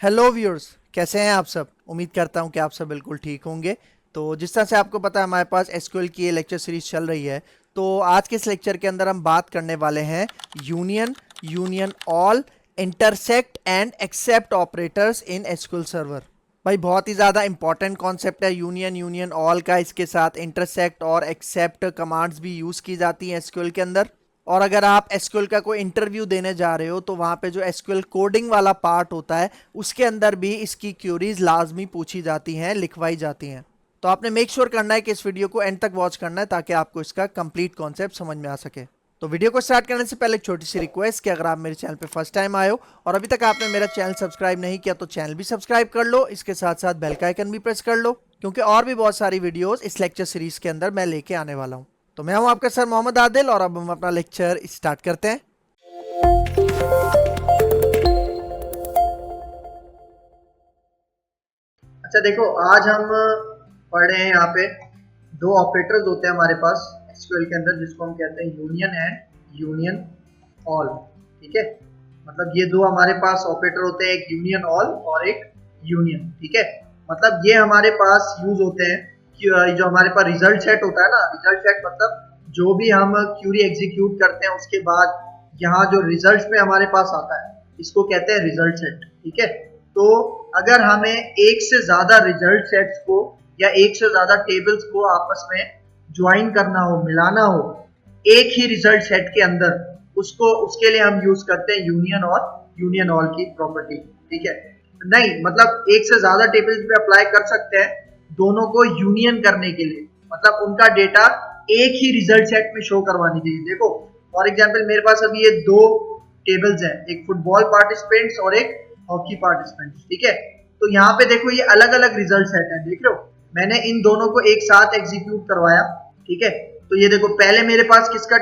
Hello viewers, कैसे हैं आप सब। उम्मीद करता हूं कि आप सब बिल्कुल ठीक होंगे। तो जिस तरह से आपको पता है हमारे पास एसक्यूएल की ये लेक्चर सीरीज चल रही है। तो आज के इस लेक्चर के अंदर हम बात करने वाले हैं union, union all, intersect and except operators in SQL server. भाई बहुत ही ज़्यादा इंपॉर्टेंट कॉन्सेप्ट है यूनियन, यूनियन ऑल का। इसके साथ इंटरसेक्ट और एक्सेप्ट कमांड्स भी यूज़ की जाती हैं एसक्यूएल के अंदर। और अगर आप एसक्यूएल का कोई इंटरव्यू देने जा रहे हो तो वहां पे जो एसक्यूएल कोडिंग वाला पार्ट होता है उसके अंदर भी इसकी क्यूरीज लाजमी पूछी जाती हैं, लिखवाई जाती हैं। तो आपने मेक श्योर करना है कि इस वीडियो को एंड तक वॉच करना है ताकि आपको इसका कंप्लीट कॉन्सेप्ट समझ में आ सके। तो वीडियो को स्टार्ट करने से पहले एक छोटी सी रिक्वेस्ट कि अगर आप मेरे चैनल पे फर्स्ट टाइम आए हो और अभी तक आपने मेरा चैनल सब्सक्राइब नहीं किया तो चैनल भी सब्सक्राइब कर लो। इसके साथ साथ बेल का आइकन भी प्रेस कर लो क्योंकि और भी बहुत सारी वीडियोस इस लेक्चर सीरीज के अंदर मैं लेके आने वाला हूँ। तो मैं हूं आपका सर मोहम्मद आदिल और अब हम अपना लेक्चर स्टार्ट करते हैं। अच्छा देखो, आज हम पढ़ रहे हैं यहाँ पे दो ऑपरेटर्स होते हैं हमारे पास एसक्यूएल के अंदर, जिसको हम कहते हैं यूनियन एंड यूनियन ऑल। ठीक है, मतलब ये दो हमारे पास ऑपरेटर होते हैं, एक यूनियन ऑल और एक यूनियन। ठीक है, मतलब ये हमारे पास यूज होते हैं कि जो हमारे पास रिजल्ट सेट होता है ना, रिजल्ट सेट मतलब जो भी हम क्यूरी एग्जीक्यूट करते हैं उसके बाद यहाँ जो रिजल्ट में हमारे पास आता है इसको कहते हैं रिजल्ट सेट। ठीक है, तो अगर हमें एक से ज्यादा रिजल्ट सेट्स को या एक से ज्यादा टेबल्स को आपस में ज्वाइन करना हो, मिलाना हो एक ही रिजल्ट सेट के अंदर, उसको उसके लिए हम यूज करते हैं यूनियन और यूनियन ऑल की प्रॉपर्टी। ठीक है, नहीं मतलब एक से ज्यादा टेबल्स भी अप्लाई कर सकते हैं दोनों को यूनियन करने के लिए, मतलब उनका डेटा एक ही रिजल्ट सेट में शो करवाने के लिए। देखो फॉर एग्जाम्पल मेरे पास अभी ये दो टेबल्स हैं, एक फुटबॉल पार्टिसिपेंट्स और एक हॉकी पार्टिसिपेंट्स। ठीक है, तो यहाँ पे देखो ये अलग अलग रिजल्ट सेट है, देख रहे हो मैंने इन दोनों को एक साथ एग्जीक्यूट करवाया। ठीक है, तो ये देखो पहले मेरे पास किसका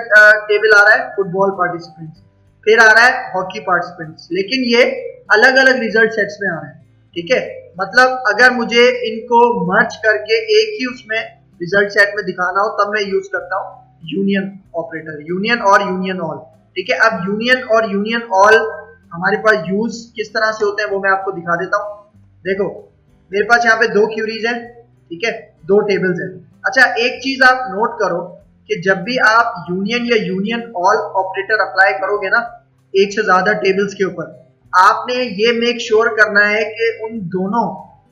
टेबल आ रहा है, फुटबॉल पार्टिसिपेंट्स, फिर आ रहा है हॉकी पार्टिसिपेंट्स, लेकिन ये अलग अलग रिजल्ट सेट्स में आ रहे हैं। ठीक है, मतलब अगर मुझे इनको मर्ज करके एक ही उसमें रिजल्ट सेट में दिखाना हो तब मैं यूज करता हूँ यूनियन ऑपरेटर, यूनियन और यूनियन ऑल। ठीक है, अब यूनियन और यूनियन ऑल हमारे पास यूज किस तरह से होते हैं वो मैं आपको दिखा देता हूँ। देखो मेरे पास यहाँ पे दो क्यूरीज हैं, ठीक है, दो टेबल्स हैं। अच्छा एक चीज आप नोट करो कि जब भी आप यूनियन या यूनियन ऑल ऑपरेटर अप्लाई करोगे ना एक से ज्यादा टेबल्स के ऊपर, आपने ये मेक श्योर करना है कि उन दोनों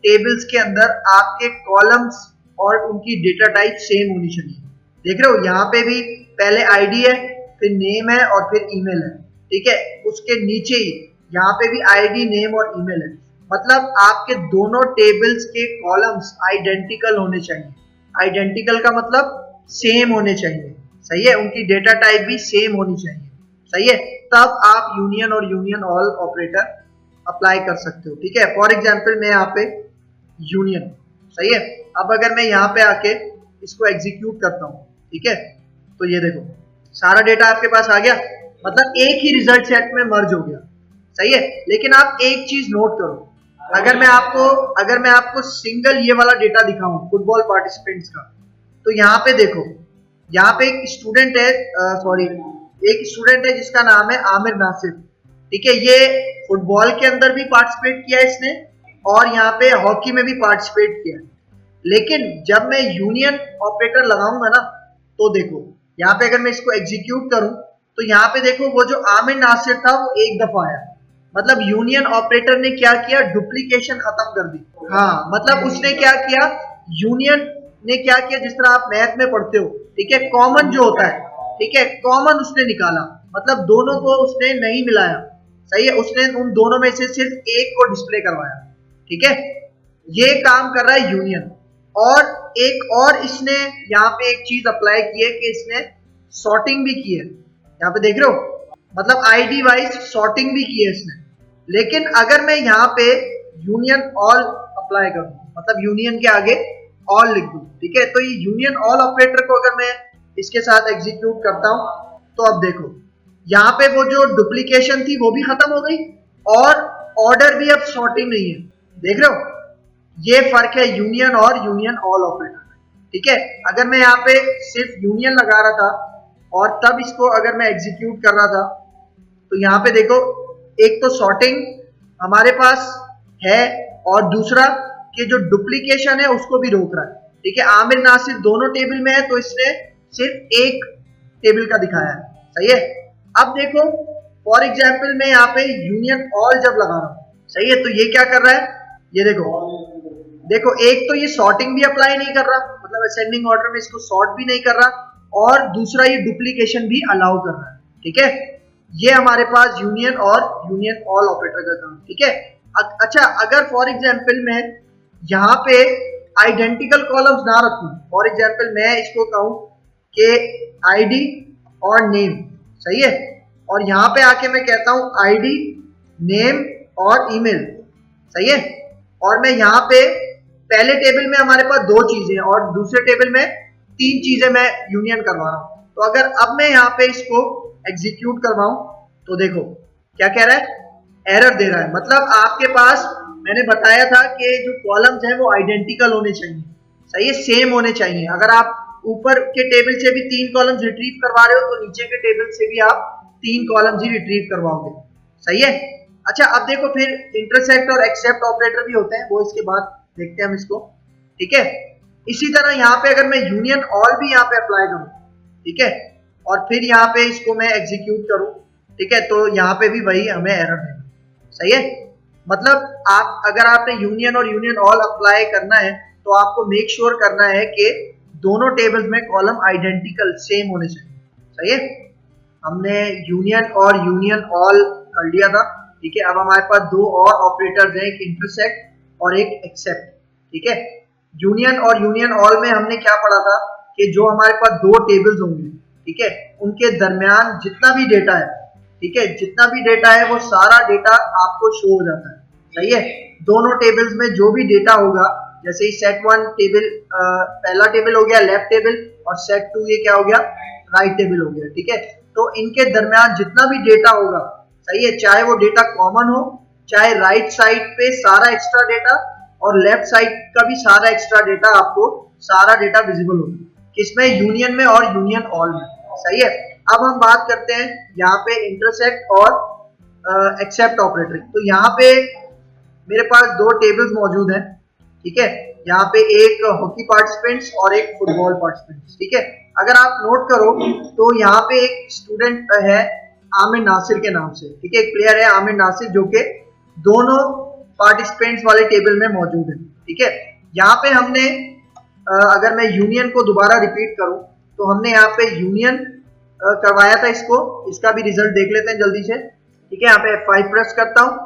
टेबल्स के अंदर आपके कॉलम्स और उनकी डेटा टाइप सेम होनी चाहिए। देख रहे हो यहाँ पे भी पहले आईडी है, फिर नेम है और फिर ईमेल है। ठीक है, उसके नीचे ही यहाँ पे भी आईडी, नेम और ईमेल है, मतलब आपके दोनों टेबल्स के कॉलम्स आइडेंटिकल होने चाहिए। आइडेंटिकल का मतलब सेम होने चाहिए, सही है, उनकी डेटा टाइप भी सेम होनी चाहिए, सही है, तब आप यूनियन और यूनियन ऑल ऑपरेटर अप्लाई कर सकते हो। ठीक है, फॉर एग्जाम्पल मैं यहाँ पे यूनियन, सही है, अब अगर मैं यहाँ पे आके इसको एग्जीक्यूट करता हूँ, ठीक है, तो ये देखो सारा डेटा आपके पास आ गया, मतलब एक ही रिजल्ट सेट में मर्ज हो गया, सही है। लेकिन आप एक चीज नोट करो, अगर मैं आपको सिंगल ये वाला डेटा दिखाऊं फुटबॉल पार्टिसिपेंट्स का, तो यहाँ पे देखो यहाँ पे एक स्टूडेंट है, एक स्टूडेंट है जिसका नाम है आमिर नासिर। ठीक है, ये फुटबॉल के अंदर भी पार्टिसिपेट किया है इसने और यहाँ पे हॉकी में भी पार्टिसिपेट किया है। लेकिन जब मैं यूनियन ऑपरेटर लगाऊंगा ना तो देखो यहाँ पे अगर मैं इसको एग्जीक्यूट करूं तो यहाँ पे देखो वो जो आमिर नासिर था वो एक दफा आया, मतलब यूनियन ऑपरेटर ने क्या किया, डुप्लीकेशन खत्म कर दी। हाँ, मतलब उसने क्या किया, यूनियन ने क्या किया, जिस तरह आप मैथ में पढ़ते हो, ठीक है, कॉमन जो होता है, ठीक है, कॉमन उसने निकाला, मतलब दोनों को उसने नहीं मिलाया, सही है, उसने उन दोनों में से सिर्फ एक को डिस्प्ले करवाया। ठीक है, ये काम कर रहा है यूनियन। और एक और इसने यहाँ पे एक चीज अप्लाई की है कि इसने सॉर्टिंग भी की है, यहाँ पे देख रहे हो, मतलब आईडी वाइज सॉर्टिंग भी की है इसने। लेकिन अगर मैं यहाँ पे यूनियन ऑल अप्लाई कर दूं, मतलब यूनियन के आगे ऑल लिख दूं, ठीक है, तो ये यूनियन ऑल ऑपरेटर को अगर मैं इसके साथ एग्जीक्यूट करता हूं तो अब देखो यहाँ पे वो जो डुप्लीकेशन थी वो भी खत्म हो गई और ऑर्डर भी अब सॉर्टिंग नहीं है। देख रहे हो, ये फर्क है यूनियन और यूनियन ऑल ऑपरेटर। ठीक है, अगर मैं यहाँ पे सिर्फ यूनियन लगा रहा था और तब इसको अगर मैं एग्जीक्यूट कर रहा था तो यहाँ पे देखो एक तो सॉर्टिंग हमारे पास है, और दूसरा कि जो डुप्लीकेशन है उसको भी रोक रहा है। ठीक है, आमिर नासिर दोनों टेबल में है तो इसने सिर्फ एक टेबल का दिखाया है। सही है। अब देखो फॉर एग्जाम्पल मैं यहाँ पे यूनियन ऑल जब लगा रहा हूँ, सही है, तो ये क्या कर रहा है, ये देखो एक तो ये सॉर्टिंग भी अप्लाई नहीं कर रहा, मतलब असेंडिंग ऑर्डर में इसको सॉर्ट भी नहीं कर रहा, और दूसरा ये डुप्लीकेशन भी अलाउ कर रहा है। ठीक है, ये हमारे पास यूनियन और यूनियन ऑल ऑपरेटर का काम। ठीक है, अच्छा अगर फॉर एग्जाम्पल मैं यहाँ पे आइडेंटिकल कॉलम्स ना रखूं, फॉर एग्जाम्पल मैं इसको कहूं कि आईडी और नेम, सही है, और यहाँ पे आके मैं कहता हूं आईडी नेम और ईमेल, सही है, और मैं यहाँ पे पहले टेबल में हमारे पास 2 चीजें और दूसरे टेबल में 3 चीजें मैं यूनियन करवा रहा हूं, तो अगर अब मैं यहाँ पे इसको एग्जीक्यूट करवाऊं तो देखो क्या कह रहा है, एरर दे रहा है। मतलब आपके पास मैंने बताया था कि जो कॉलम्स हैं वो आइडेंटिकल होने चाहिए, सही है, सेम होने चाहिए। अगर आप ऊपर के टेबल से भी 3 कॉलम्स रिट्रीव करवा रहे हो तो नीचे के टेबल से भी आप 3 कॉलम्स ही रिट्रीव करवाओगे, सही है। अच्छा अब देखो फिर इंटरसेक्ट और एक्सेप्ट ऑपरेटर भी होते हैं, वो इसके बाद देखते हैं हम इसको। ठीक है, इसी तरह यहाँ पे अगर मैं यूनियन ऑल भी यहाँ पे अप्लाई करूँ, ठीक है, और फिर यहाँ पे इसको मैं एग्जीक्यूट करूँ, ठीक है, तो यहाँ पे भी वही हमें एरर देगा, सही है। मतलब आप अगर आपने यूनियन और यूनियन ऑल अप्लाई करना है तो आपको मेक श्योर करना है कि दोनों टेबल्स में कॉलम आइडेंटिकल सेम होने चाहिए, सही है। हमने यूनियन और यूनियन ऑल कर लिया था। ठीक है, अब हमारे पास 2 और ऑपरेटर्स हैं, एक इंटरसेक्ट और एक एक्सेप्ट। ठीक है, यूनियन और यूनियन ऑल में हमने क्या पढ़ा था कि जो हमारे पास 2 टेबल्स होंगे, ठीक है, उनके दरमियान जितना भी डेटा है, ठीक है, जितना भी डेटा है वो सारा डेटा आपको शो हो जाता है, सही है। दोनों टेबल्स में जो भी डेटा होगा, जैसे ही सेट 1 टेबल पहला टेबल हो गया लेफ्ट टेबल, और सेट 2 ये क्या हो गया, राइट टेबल हो गया। ठीक है, तो इनके दरमियान जितना भी डेटा होगा, सही है, चाहे वो डेटा कॉमन हो, चाहे राइट साइड पे सारा एक्स्ट्रा डेटा और लेफ्ट साइड का भी सारा एक्स्ट्रा डेटा, आपको सारा डेटा विजिबल होगा, किसमें, यूनियन में और यूनियन ऑल में, सही है। अब हम बात करते हैं यहाँ पे इंटरसेक्ट और एक्सेप्ट ऑपरेटर। तो यहाँ पे मेरे पास 2 टेबल्स मौजूद हैं, ठीक है, यहाँ पे एक हॉकी पार्टिसिपेंट्स और एक फुटबॉल पार्टिसिपेंट्स। ठीक है, अगर आप नोट करो तो यहाँ पे एक स्टूडेंट है आमिर नासिर के नाम से, ठीक है, एक प्लेयर है आमिर नासिर जो कि दोनों पार्टिसिपेंट्स वाले टेबल में मौजूद है। ठीक है, यहाँ पे हमने अगर मैं यूनियन को दोबारा रिपीट करूं तो हमने यहाँ पे यूनियन करवाया था इसको, इसका भी रिजल्ट देख लेते हैं जल्दी से। ठीक है, यहाँ पे F5 प्रेस करता हूं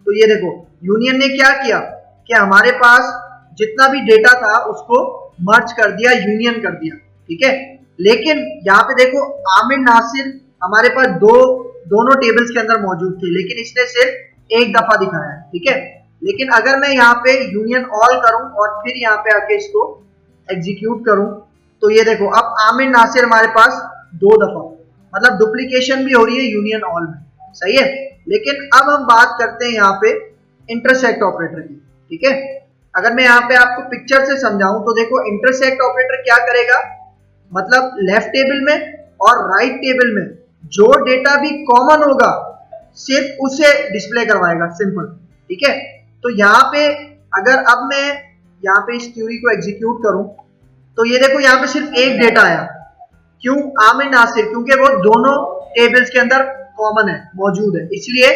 तो ये देखो यूनियन ने क्या किया कि हमारे पास जितना भी डेटा था उसको मर्ज कर दिया, यूनियन कर दिया। ठीक है, लेकिन यहाँ पे देखो आमिर नासिर हमारे पास दोनों टेबल्स के अंदर मौजूद थे, लेकिन इसने सिर्फ एक दफा दिखाया है। ठीक है, लेकिन अगर मैं यहाँ पे यूनियन ऑल करूं और फिर यहाँ पे आके इसको एग्जीक्यूट करूं तो ये देखो अब आमिर नासिर हमारे पास 2 दफा, मतलब डुप्लीकेशन भी हो रही है यूनियन ऑल में, सही है। लेकिन अब हम बात करते हैं यहाँ पे इंटरसेक्ट ऑपरेटर की। ठीक है, अगर मैं यहाँ पे आपको पिक्चर से समझाऊं तो देखो इंटरसेक्ट ऑपरेटर क्या करेगा, मतलब लेफ्ट टेबल में और राइट टेबल में जो डेटा भी कॉमन होगा सिर्फ उसे डिस्प्ले करवाएगा, सिंपल। ठीक है, तो यहाँ पे अगर अब मैं यहाँ पे इस क्यूरी को एग्जीक्यूट करूं तो ये देखो यहाँ पे सिर्फ एक डेटा आया, क्यों, आमिर नासिर, क्योंकि वो दोनों टेबल्स के अंदर कॉमन है, मौजूद है, इसलिए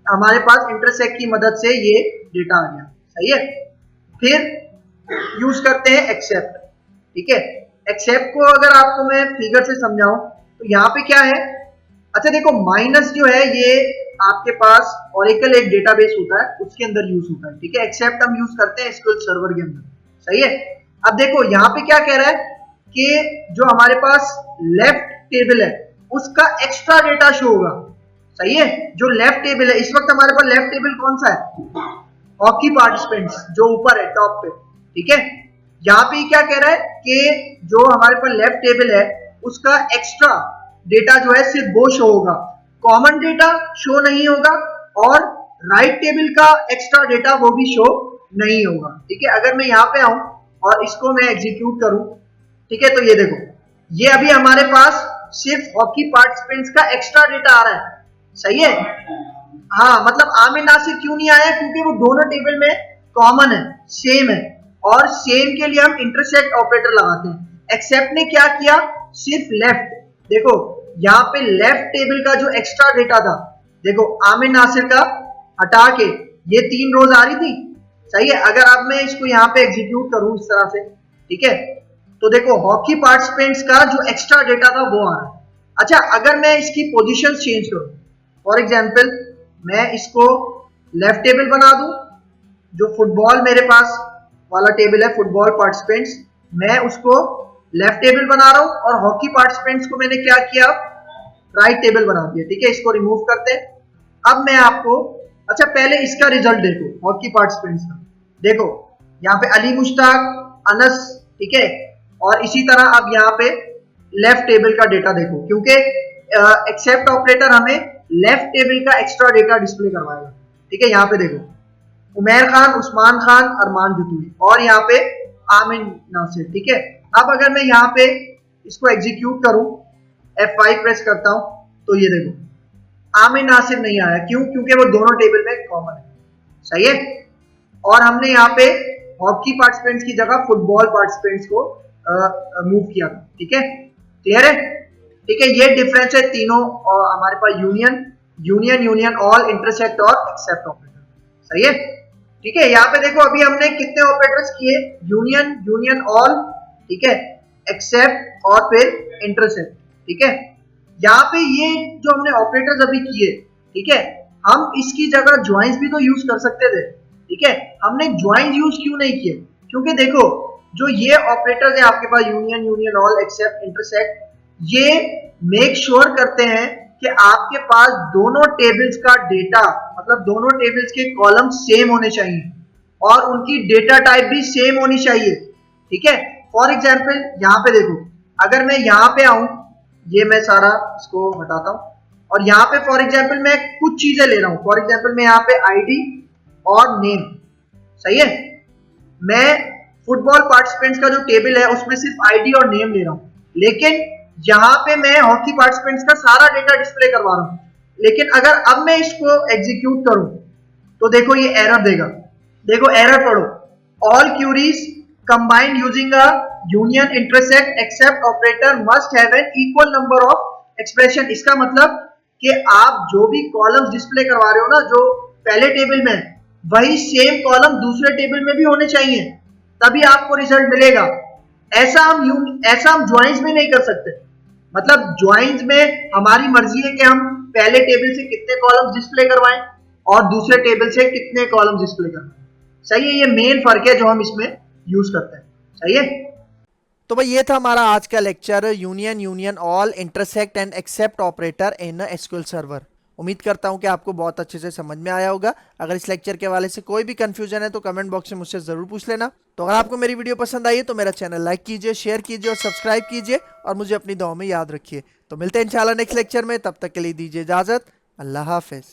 हमारे पास इंटरसेक्ट की मदद से ये डेटा आ गया, सही है। फिर यूज करते हैं एक्सेप्ट। ठीक है, एक्सेप्ट को अगर आपको मैं फिगर से समझाऊं तो यहाँ पे क्या है, अच्छा देखो माइनस जो है ये आपके पास ओरेकल एक डेटाबेस होता है उसके अंदर यूज होता है। ठीक है, एक्सेप्ट हम यूज करते हैं एसक्यूएल सर्वर के अंदर, सही है। अब देखो यहाँ पे क्या कह रहा है कि जो हमारे पास लेफ्ट टेबल है उसका एक्स्ट्रा डेटा शो होगा, सही है। जो लेफ्ट टेबल है इस वक्त हमारे पास लेफ्ट टेबल कौन सा है, हॉकी पार्टिसिपेंट्स जो ऊपर है टॉप पे। ठीक है, यहाँ पे क्या कह रहा है कि जो हमारे पास लेफ्ट टेबल है उसका एक्स्ट्रा डेटा जो है सिर्फ वो शो होगा, कॉमन डेटा शो नहीं होगा, और राइट टेबल का एक्स्ट्रा डेटा वो भी शो नहीं होगा। ठीक है, अगर मैं यहाँ पे आऊं और इसको मैं एग्जीक्यूट करूं, ठीक है, तो ये देखो ये अभी हमारे पास सिर्फ हॉकी पार्टिसिपेंट्स का एक्स्ट्रा डेटा आ रहा है, सही है। हाँ मतलब आमिर नासिर क्यों नहीं आया, क्योंकि वो दोनों टेबल में कॉमन है, सेम है, और सेम के लिए हम इंटरसेक्ट ऑपरेटर लगाते हैं। एक्सेप्ट ने क्या किया, सिर्फ लेफ्ट, देखो यहाँ पे लेफ्ट टेबल का जो एक्स्ट्रा डेटा था, देखो आमिर नासिर का हटा के ये 3 रोज आ रही थी, सही है। अगर अब मैं इसको यहाँ पे एग्जीक्यूट करूं इस तरह से, ठीक है, तो देखो हॉकी पार्टिसिपेंट्स का जो एक्स्ट्रा डेटा था वो आ रहा है। अच्छा, अगर मैं इसकी पोजीशन चेंज करूं, फॉर एग्जांपल मैं इसको लेफ्ट टेबल बना दूं, जो फुटबॉल मेरे पास वाला टेबल है फुटबॉल पार्टिसिपेंट्स, मैं उसको लेफ्ट टेबल बना रहा हूं, और हॉकी पार्टिसिपेंट्स को मैंने क्या किया, राइट टेबल बना दिया, ठीक है। इसको रिमूव करते हैं। अब मैं आपको, अच्छा पहले इसका रिजल्ट देखो हॉकी पार्टिसिपेंट्स का, देखो यहाँ पे अली मुश्ताक, अनस, ठीक है, और इसी तरह अब यहाँ पे लेफ्ट टेबल का डेटा देखो, क्योंकि एक्सेप्ट ऑपरेटर हमें लेफ्ट टेबल का एक्स्ट्रा डेटा डिस्प्ले करवाएगा, ठीक है। यहाँ पे देखो उमैर खान, उस्मान खान, अरमान जतूई, और यहाँ पे आमिर नासिर, ठीक है। अब अगर मैं यहाँ पे इसको एग्जीक्यूट करूं, F5 प्रेस करता हूं, तो ये देखो आमिर नासिर नहीं आया, क्यों, क्योंकि वो दोनों टेबल में कॉमन है, सही है। और हमने यहाँ पे हॉकी पार्टिसिपेंट्स की जगह फुटबॉल पार्टिसिपेंट्स को मूव किया, ठीक है, क्लियर है, ठीक है। ये डिफरेंस है तीनों, और हमारे पास union, union, union all, intersect और एक्सेप्ट ऑपरेटर, सही है, ठीक है। यहाँ पे देखो अभी हमने कितने ऑपरेटर्स किए, यूनियन, यूनियन ऑल, ठीक है, एक्सेप्ट और फिर इंटरसेक्ट, ठीक है। यहाँ पे ये जो हमने ऑपरेटर्स अभी किए, ठीक है, हम इसकी जगह ज्वाइंस भी तो यूज कर सकते थे, ठीक है। हमने ज्वाइंस यूज क्यों नहीं किए, क्योंकि देखो जो ये ऑपरेटर्स है आपके पास union, union all, accept, intersect, ये मेक श्योर करते हैं कि आपके पास दोनों टेबल्स का डेटा, मतलब दोनों टेबल्स के कॉलम सेम होने चाहिए और उनकी डेटा टाइप भी सेम होनी चाहिए, ठीक है। फॉर एग्जाम्पल यहाँ पे देखो, अगर मैं यहाँ पे आऊं, ये मैं सारा इसको हटाता हूं, और यहाँ पे फॉर एग्जाम्पल मैं कुछ चीजें ले रहा हूं, फॉर एग्जाम्पल मैं यहाँ पे आईडी और नेम, सही है। मैं फुटबॉल पार्टिसिपेंट्स का जो टेबल है उसमें सिर्फ आईडी और नेम ले रहा हूं, लेकिन यहाँ पे मैं हॉकी पार्टिसिपेंट्स का सारा डेटा डिस्प्ले करवा रहा हूँ। लेकिन अगर अब मैं इसको एग्जीक्यूट करूं, तो देखो ये एरर देगा, देखो एरर पढ़ो, all queries combined using a union intersect except operator must have an equal number of expression. इसका मतलब कि आप जो भी कॉलम्स डिस्प्ले करवा रहे हो ना, जो पहले टेबल में, वही सेम कॉलम दूसरे टेबल में भी होने चाहिए, तभी आपको रिजल्ट मिलेगा। ऐसा हम ज्वाइंस में नहीं कर सकते, मतलब ज्वाइंस में हमारी मर्जी है कि हम पहले टेबल से कितने कॉलम्स डिस्प्ले करवाएं और दूसरे टेबल से कितने कॉलम्स डिस्प्ले करवाएं, सही है। ये मेन फर्क है जो हम इसमें यूज करते हैं, सही है। तो भाई ये था हमारा आज का lecture, union, union all, intersect and except operator in SQL server. उम्मीद करता हूं कि आपको बहुत अच्छे से समझ में आया होगा। अगर इस लेक्चर के हवाले से कोई भी कंफ्यूजन है तो कमेंट बॉक्स में मुझसे ज़रूर पूछ लेना। तो अगर आपको मेरी वीडियो पसंद आई है तो मेरा चैनल लाइक कीजिए, शेयर कीजिए और सब्सक्राइब कीजिए, और मुझे अपनी दुआ में याद रखिए। तो मिलते हैं इंशाल्लाह नेक्स्ट लेक्चर में, तब तक के लिए दीजिए इजाज़त। अल्लाह हाफिज़।